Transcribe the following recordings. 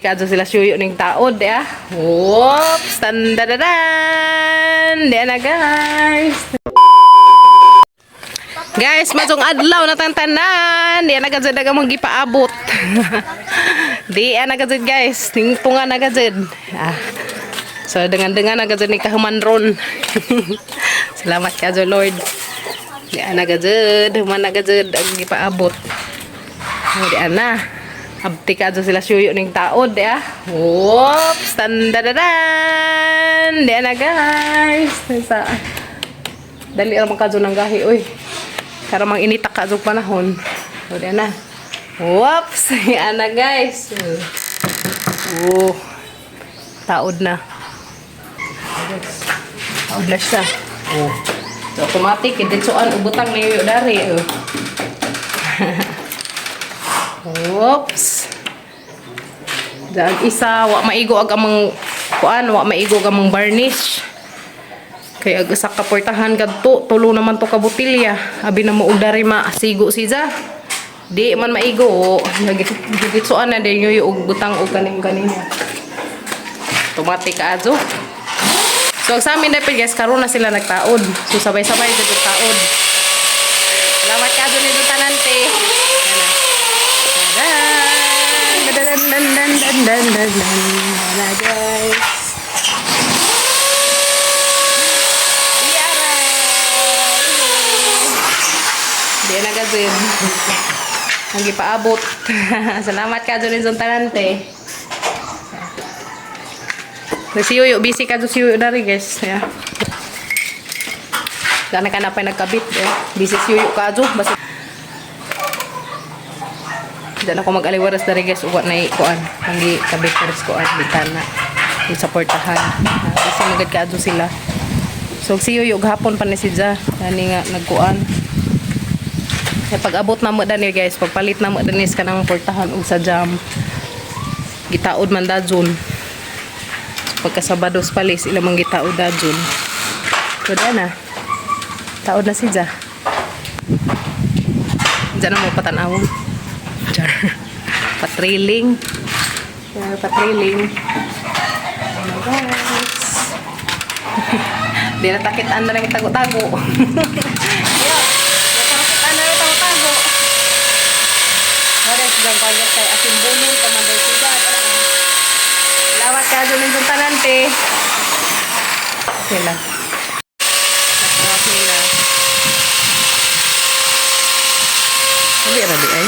Kadto sila suyo ning taod ya. Whoops, tandadadan. Diyan na guys. Guys, masong adlaw na tantanan. Diyan na gazid na gamang gipaabot. Diyan na gazid guys. Tingtungan na gazid. So dengan na gazid ni kahuman ron. Salamat kayo Lord. Diyan na gazid. Human na gazid ang gipaabot. Diyan na. Abti ka sila suyo ning taod ya. Whoops, tandadadan. Diyan na guys. Dali lang ka ng gahi oy. Para mang initak ka panahon. So diyan na. Whoops, diyan na guys. Oh. Taod na. Taod na siya. Oh. So automatic ditoan ubutang ni dari. Whoops. Dan isa wa maigo ag amang kuan, wa maigo ag amang varnish. Kay ag sa kaportahan kadto tulo naman to ka botilya. Abi na maudari maasigo siya. Di man maigo, nagitsuan na din yung butang og kaning-kanina. Automatic adto. So sa amin dapat guys karon na sila nagtaod. So sabay-sabay dito taod. Salamat ka dun dito tanante. Dan guys. Iyara. Di na gazin. Ang gipaabot. Salamat ka dun yung tanante. Si Yuyo, busy ka dun si Yuyo na rin guys. Dana ka na pa nagkabit. Busy si Yuyo ka dun. Basta diyan ako mag-aliwaras dari guys uwa na ikuan ang kabit pares ko at bitana yung supportahan kasi magad kaado sila so si Yuyo gahapon pa ni si Ja ani nga nagkuan kaya pag abot na mo dani guys pagpalit na mo dani sa kanang portahan ug sa jam gitaod man dajon pagka Sabados palis ila mang gitaod dajon so na taod na si Ja diyan na mo patanawon patriling patriling guys di natakitaan na lang itago-tago natakitaan na lang itago-tago mara silang pagkat kay asin bunong pamanday siya lawat ka dun yung tanante sila hindi rabi ay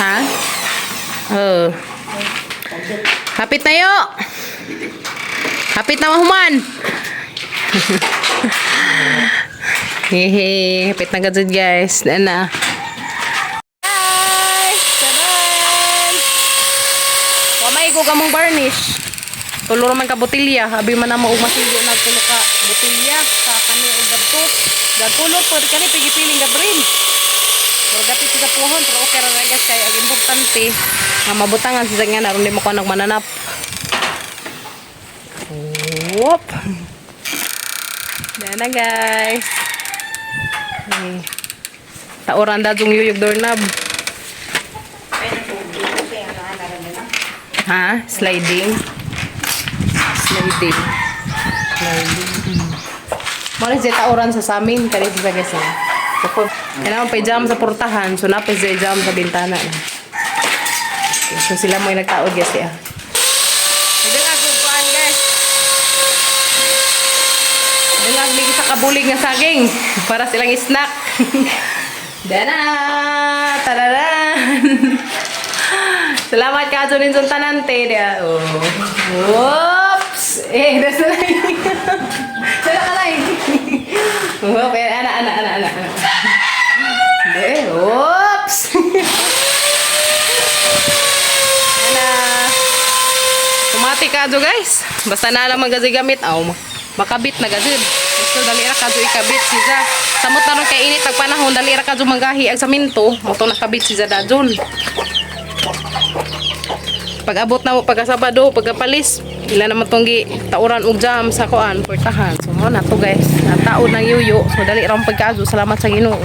ha? Hapit na yo. Hapit na mahuman. Hehe, hapit na gazid guys. Dan na. Guys, tadan. Wa may ko kamong varnish. Tulo man ka botilya, abi man na mo masigo na tulo ka botilya sa kani og gadto. Gadtulot pud kani pigipiling gabrin. Pero gati sa puhon, pero okay ra guys kay ang importante nga mabutangan sa nga naron di mo ko nagmananap. Whoop. Yan na guys. Taoran da jung yuyog doorknob. Ha? Sliding. Sliding. Mali sa taoran sa samin kani sa guys. Kailangan pa i-jam sa portahan. So, napay sa i-jam sa bintana. Okay, so, sila mo yung nagtaod guys. Nagdangag yung kuhaan guys. Nagdangag lagi sa kabulig ng saging. Para silang snack. Dana! Tararan! Salamat ka ito rin sa tanante. Whoops! Nasa lang. Sala ka lang. Whoop! Ana. Oops! Ana. Tumati ka do guys. Basta na lang magazi gamit. Makabit na gazid. Gusto dali ra kadto ikabit siya. Samot na ron kay init ang panahon dali ra kadto manggahi ang saminto. Moto nakabit siya dajon. Pag abot na mo pagka Sabado, pagka palis, ila naman tong tauran og jam sa kuan portahan. So mo na to guys. Nataon ng Yuyo. So dali ra pagkaazo. Salamat sa Ginoo.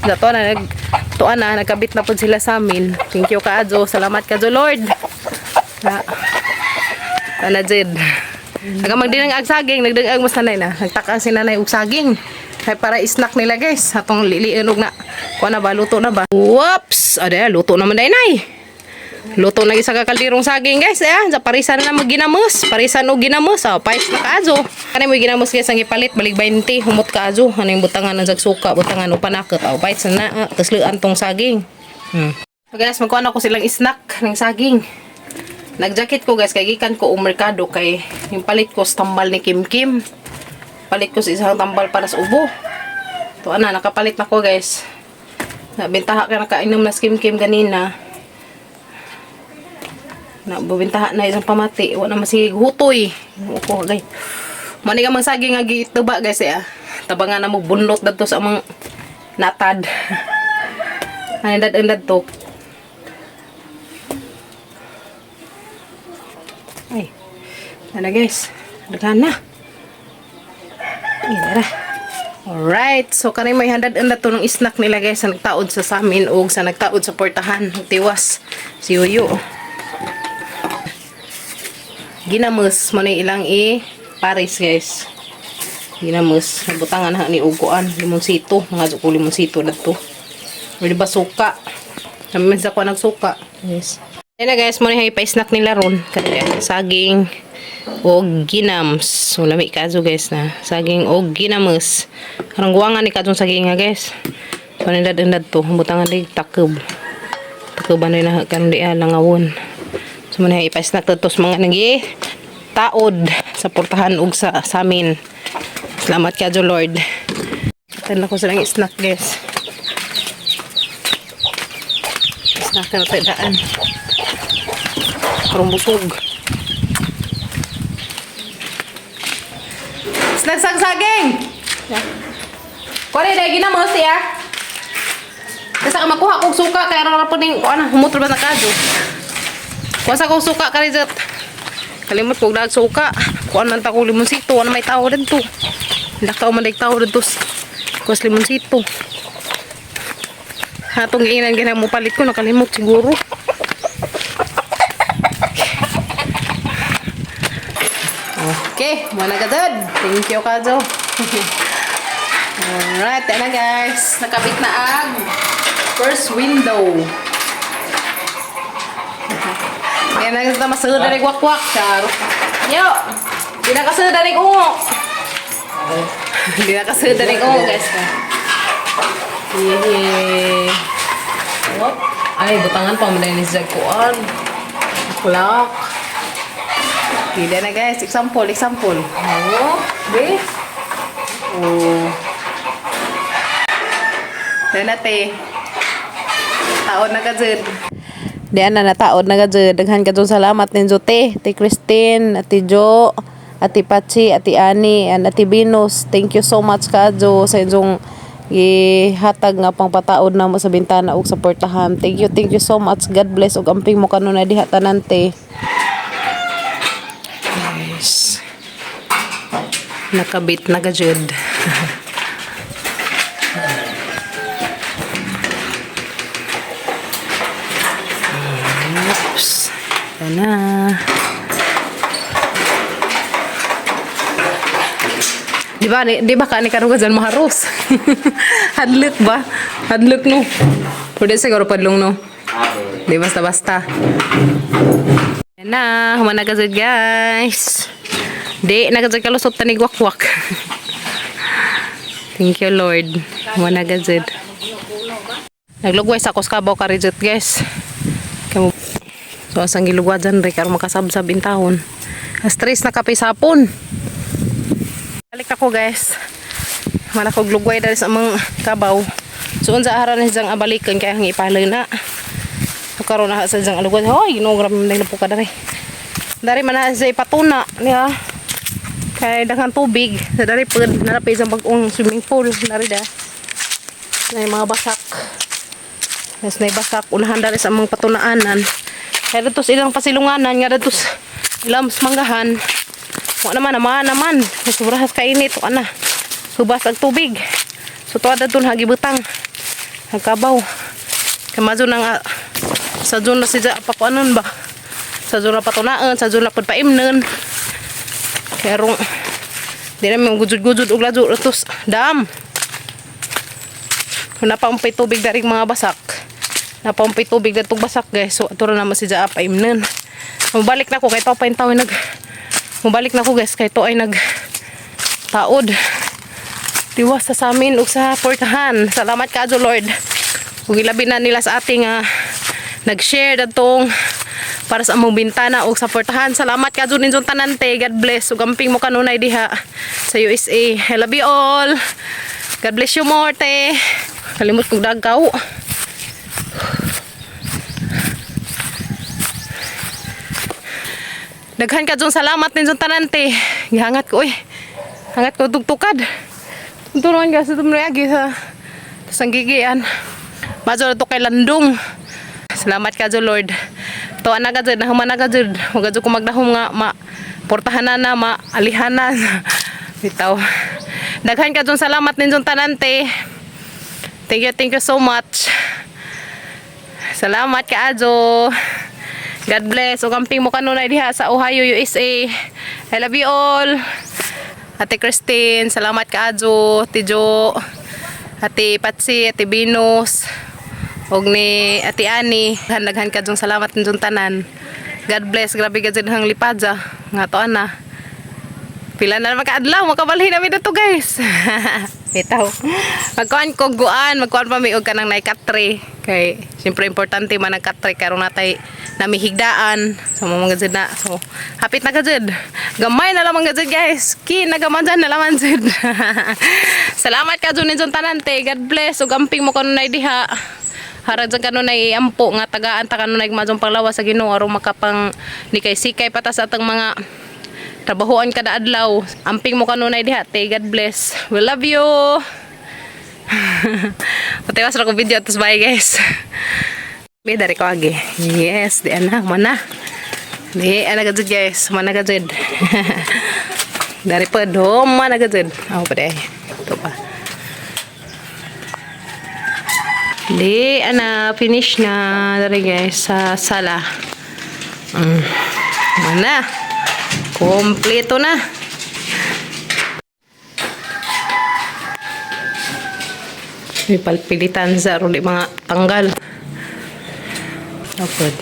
Dato na nagtuan na nagkabit na pud sila sa amin. Thank you kaadto. Salamat kaadto Lord. Na. Ana jud. Aga magdinang ag saging, nagdagag mas nanay na. Nagtaka si nanay og saging. Kay para snack nila guys. Atong liliin og na. Kuha na ba luto na ba? Whoops! Ada luto naman day nay. Luto na isa ka kaldirong saging guys. Sa parisan na magginamos. Parisan og ginamos. Pais na kaajo. Kani mo ginamos guys ang ipalit balik 20 humot kaajo. Ano yung butangan ng suka, butangan og panakot. Pais na tasluan tong saging. So guys, magkuha na ko silang snack ng saging. Nagjacket ko guys, kay gikan ko merkado kay yung palit ko sa tambal ni Kim Kim. Palit ko sa isang tambal para sa ubo. To ana, nakapalit na ko guys. Nabintaha ka nakainom na Kim Kim ganina. Nabintaha na isang pamati. Wala masig hutoy. Uko guys. Mani ka mang saging nga gituba guys Tabangan na mo bunlot dadto sa amang natad. Ay endad to. Ay. Ano guys? Daghan na. Ira. Alright. So kanay may handad to ng snack nila guys sa nagtaod sa samin o sa nagtaod sa portahan. Tiwas. Si Yuyo. Ginamos mo na ilang Paris guys. Ginamos. Nabutangan na ni uguan. Limonsito. Mga ko limonsito na to. Pwede ba suka? Kami sa ko nagsuka. Yes. Ayan na guys. Mo na ipa-snack nila ron. Kaya saging o ginams. So lami kaso guys na. Saging o ginamos. Karang guwangan ni kadong saging nga guys. So nindad-indad to. Butangan ni takub. Takuban na kanong di langawon. So muna ipa-snack to mga nagi taod sa portahan ug sa amin. Salamat kadyo Lord. Atan na ko silang snack guys. Snack na tayo daan. Karong busog. Snack saging! Kuha na ginamos Kasi ka makuha kong suka kaya naman po ning humutro ba na kadyo. Kuha sa kong suka ka rin. Kalimot kong dahil suka. Kuha man ta kong limonsito. Ano may tao rin to. Lakaw man tao rin to. Kuha sa limonsito. Hatong iinan ganyan mo palit ko. Nakalimot siguro. Okay. Muna ka dad. Thank you Kajo. Alright. Yan na guys. Nakabit na ang first window. Yan na kita masud dari wak-wak charo. Yo. Di na kasud dari ungo. Di na kasud dari ungo guys. Hehe. What? Ay butangan pa man ni Jaguan. Kulak. Tidak na guys, example. Oh, be. Oh. Dan nate. Taon na kajud. Diyan na nataod na gadyo. Daghan kadyo salamat ninyo te Christine, ati Jo, ati Pachi, ati Ani, and ati Venus. Thank you so much kadyo sa inyong ihatag nga pang pataod na mo sa bintana ug sa portahan. Thank you so much. God bless ug amping mo kanunay diha tanan te. Yes. Nakabit na gadyod. Na. Di ba ka ni karuga dyan maharus? Hadlok ba? Hadlok no? Pwede siguro padlong no? Di basta-basta. Yan na. Humana ka dyan guys. Di, nagkadyan kalusot tanig wak-wak. Thank you Lord. Humana ka dyan. Naglugway sa kuskabaw ka rin guys. Kamu so asang gilugwa dyan rin karo makasabsab in taon. Stress na kape sapon. Balik ako guys. Mana ko glugway dali sa mga kabaw. So unsa ara na siyang abalikan kaya ang ipalay na. So karon na sa siyang alugwad. Hoy, ginograb na po ka dari. Dari man na siya ipatuna niya. Kay daghan tubig. Sa dari pud narapi sa bagong swimming pool dari da. Na mga basak. Yes, na basak unahan dari sa mga patunaanan. Kaya dito ilang pasilunganan nga dito ilang manggahan. Wa naman. Sobrang kainit o ana. Hubas ang tubig. So tuwa dito hagibutang. Nagkabaw. Kamazo nang sa dun na siya papanon ba. Sa sa zona patunaan, sa zona paimnon. Kaya rong di namin gujud-gujud og lajo utos dam. Napaumpay tubig dari mga basak. Napaumpay tubig dari tong basak guys. So ato na naman si Jaa paimnon. Mabalik na ko kay tao pa yung tao nag mabalik na ko guys kay to ay nag taod. Diwas sa amin ug sa portahan. Salamat kaadto Lord. Ug ilabi na nila sa ating nag-share datong para sa among bintana ug sa portahan. Salamat kaadto ninyo tanante. God bless ug amping mo kanunay diha sa USA. I love you all. God bless you more te. Kalimot kong dagaw. Daghan ka dyan salamat din dyan tanante. Gihangat ko hangat ko tugtukad. Ito naman kasi ito agi sa sanggigian. Maso na ito kay landong. Salamat ka dyan Lord. Tuan na ka dyan. Nahuman na ka dyan. Huwag ka dyan kung magdahom nga. Portahanan na. Maalihanan. Bitaw. Daghan ka dyan salamat din dyan tanante. Thank you so much. Salamat ka Ajo. God bless. O kamping mo kanunay diha sa Ohio, USA. I love you all. Ate Christine, salamat ka Ajo. Ate Jo, Ate Patsi, Ate Binus, og ni Ate Ani. Daghan ka dyan salamat din dyan tanan. God bless. Grabe ka dyan hang lipadza. Nga to ana. Pila na naman kaadlaw, makabalhin namin na to guys. Bitaw. Magkuhan ko guan, magkuhan pa may og kanang naikatre. Kay, siyempre importante man ang katre, karon natay namihigdaan. So, mga gazid na. So, hapit na gazid. Gamay na lamang gazid guys. Nagamandan na lamang gazid. Salamat ka dyan nitong tanante. God bless. Ug amping mo kanunay diha. Harag dyan kanunay ampo nga tagaan ta kanunay majong panglawas sa Ginoo aron makapang ni kay sikay patas atang mga trabahoan kada adlaw. Amping mo kanunay diha te. God bless. We love you. Patiwas ra ko video tos bye guys. Be dari ko agi. Yes, di ana mana. Di ana gajud guys. Mana gajud. Dari pedom mana gajud. Aw pa deh. To pa. Di ana finish na dari guys sa sala. Mana? Kompleto na. May palpilitan sa ro di mga tanggal. Dapat.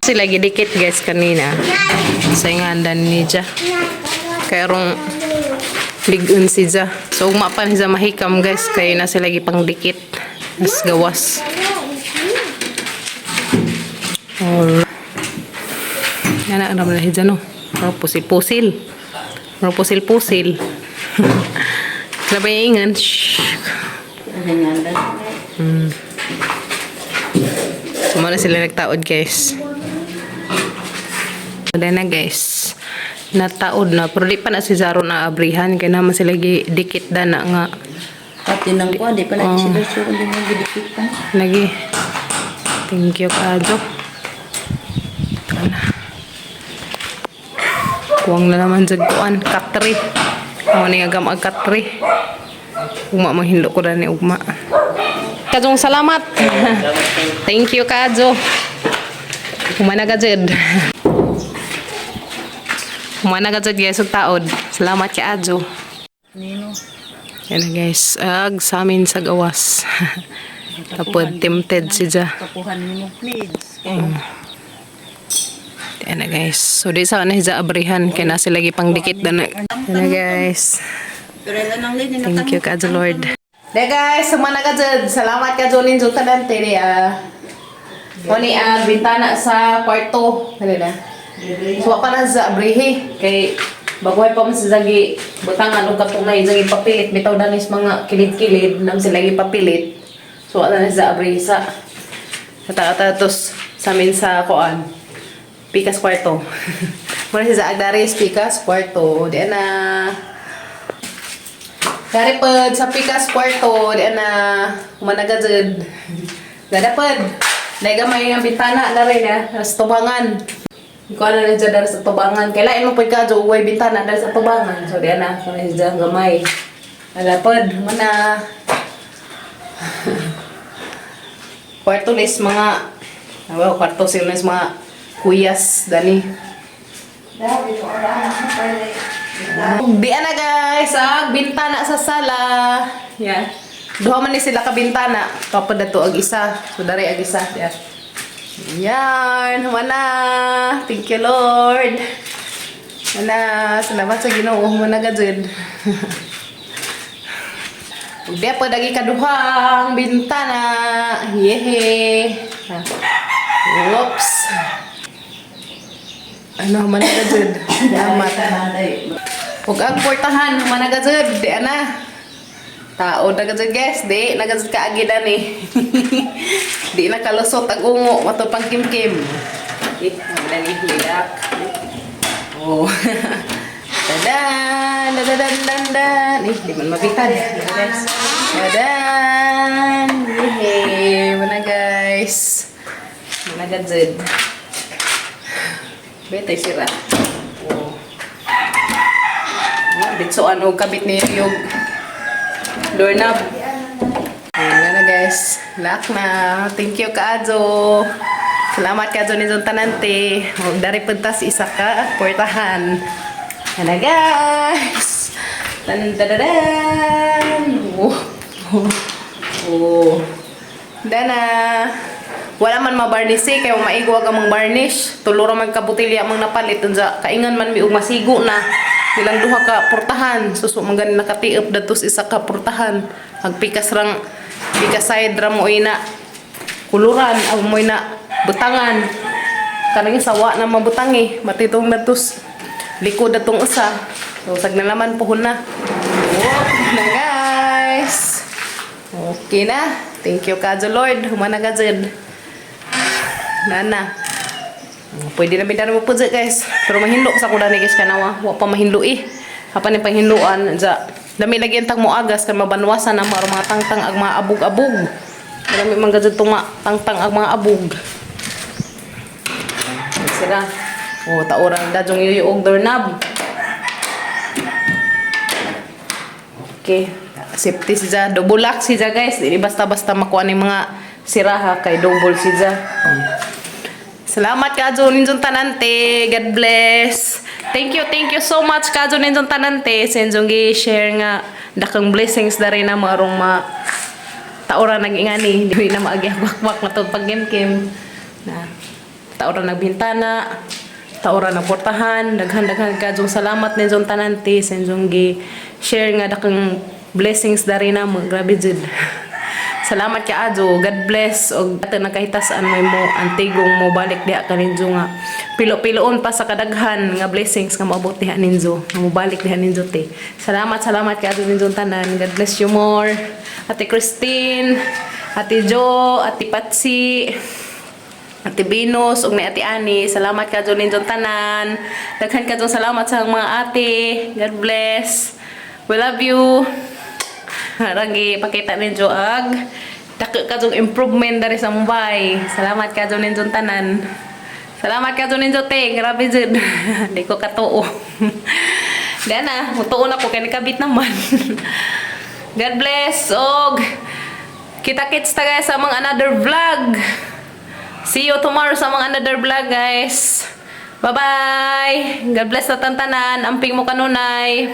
Kasi lagi dikit guys kanina sa ingandan ni Ja kaya rong ligun si Ja so umapan siya mahikam guys kaya na sila lagi pang dikit mas gawas or yan na naman na hiya no pusil-pusil pusil-pusil labay ingan Muna sila nagtaod guys. Ada na guys. Nataod na. Pero di pa na si Zaro na abrihan. Kaya naman sila dikit da na nga. Pati nang ko. Di pa na sila so. Hindi mo didikit pa. Lagi. Thank you kaadyo. Kuwang na naman dyan kuan. Katri. Ako ni agam ag katri. Ugma mahindo ko na ni ugma. Kajong salamat. Thank you Kajo. Kumana ka dyan. Kumana ka dyan guys ug taod. Salamat ka Ajo. Nino. Yan na guys. Ag sa amin sa gawas. Tapos tempted si Ja. Kapuhan mo please. Yan na guys. So di sa kanina sa abrihan. Kaya nasi lagi pang dikit na. Yan na guys. Thank you Kajo Lord. De guys, sumana ka dyan. Salamat ka dyan ninyo kadante ni Moni bintana sa kwarto. Dali na. Suwa pa na sa abrihi. Kay bagoy pa man sa zagi butangan o katungay zagi papilit. Bitaw na nis mga kilid-kilid nang sila papilit. Suwa na sa abrihi sa kata-kata tos sa amin sa koan. Pikas kwarto. Muna si Zaag dari Pikas Puerto. Di na. Dari pod sa Pikas Puerto. Di na. Kumanagazid. Gada pod. Nagamay ang bintana na rin sa tubangan. Ikaw na rin dyan sa tubangan. Kailain mo po ka dyan uway bintana dahil sa tubangan. So di na. Kung rin dyan gamay. Gada pod. Muna. Kwarto lis mga. Kwarto sila mga kuyas. Dani. Di na guys, bintana sa sala. Yan. Duha man ni sila ka bintana. Kapag dato ag isa. So dari ag isa. Yan. Yan. Wala. Thank you Lord. Wala. Salamat sa Ginoo. Muna gadzud. Ugdi pa dagi kaduhang bintana. Yehe. Oops. Ano man gadzud. Damat. Ug ang portahan man gadzud. Di ana. Tao na gadzud guys. Di na gadzud kaagidan eh. Di na kalusot ang ungo mato pang kimkim. Dali hidak. Oh. Dadan, dadan, dadan. Di man mabitan. Guys. Dadan. Yehe. Mana guys. Mana gadzud. Betay sira. Oh. Bitsoan o kabit niyo yung doorknob. Ayan na guys. Lock na. Thank you Kaadzo. Salamat Kaadzo ni John Tanante. Dari puntas isa ka portahan. Ayan na guys. Tandadadan. Oh. Oh. Dana. Wala man mabarnish kay maigo aga mang varnish. Tulura man ka butilya mang napalit unsa kaingan man mi og masigo na. Ilang duha ka portahan. Suso man gani nakatiop datos isa ka portahan. Agpikas rang pikas side ra mo ina kuluran aw mo ina butangan. Kanang sawa na mabutangi matitong datos likod datong usa. So sag na naman puhon na. Oh, na guys. Okay na. Thank you Kaadzo Lord. Humana gadzud. Nana. Pwede na bintana mo po guys. Pero mahinlo sa kuda ni guys kanawa. Wa pa mahinlo eh. Apa ni panghinluan. Dami lagi entang mo agas. Kan mabanwasan ang mga tangtang ag mga abog-abog. Dami man gadzud tong tangtang ag mga abog. Sira. Oh, taoran dadyong yuyuog doorknob. Okay. Safety siya. Double lock siya guys. Di basta-basta makuha ni mga siraha kay double siya. Salamat Kaadzo ninjong tanante. God bless. Thank you so much Kaadzo ninjong tanante. Senjong gi-share nga dakang blessings dari na marong taora nag-ingani. Di na maagyawak-wak na to pag game-game. Na taora nagbintana, taora nagportahan, daghan-daghan Kaadzong salamat ninjong tanante. Senjong gi-share nga dakang blessings dari na mo. Grabe jud. Salamat kay Adjo. God bless. Og ato nakahitasan mo antigong mo balik diha kaninjo nga. Pilo-piloon pa sa kadaghan nga blessings nga maabot diha ninjo. Nga mo balik diha ninjo te. Salamat kay Adjo ninjo tanan. God bless you more. Ate Christine, Ate Jo, Ate Patsi, Ate Venus, ug ni Ate Ani. Salamat kay Adjo ninjo tanan. Daghan kadtong salamat sa mga ate. God bless. We love you. Ragi pakita ninyo ag dako kadtong improvement dari sa Mumbai. Salamat kadto ninyo tanan. Salamat kadto ninyo te. Grabe jud. Di ko katuo. Dana, mutuon ako kay nakabit naman. God bless og kita-kits ta guys sa mga another vlog. See you tomorrow sa mga another vlog guys. Bye-bye. God bless sa tanan. Amping mo kanunay.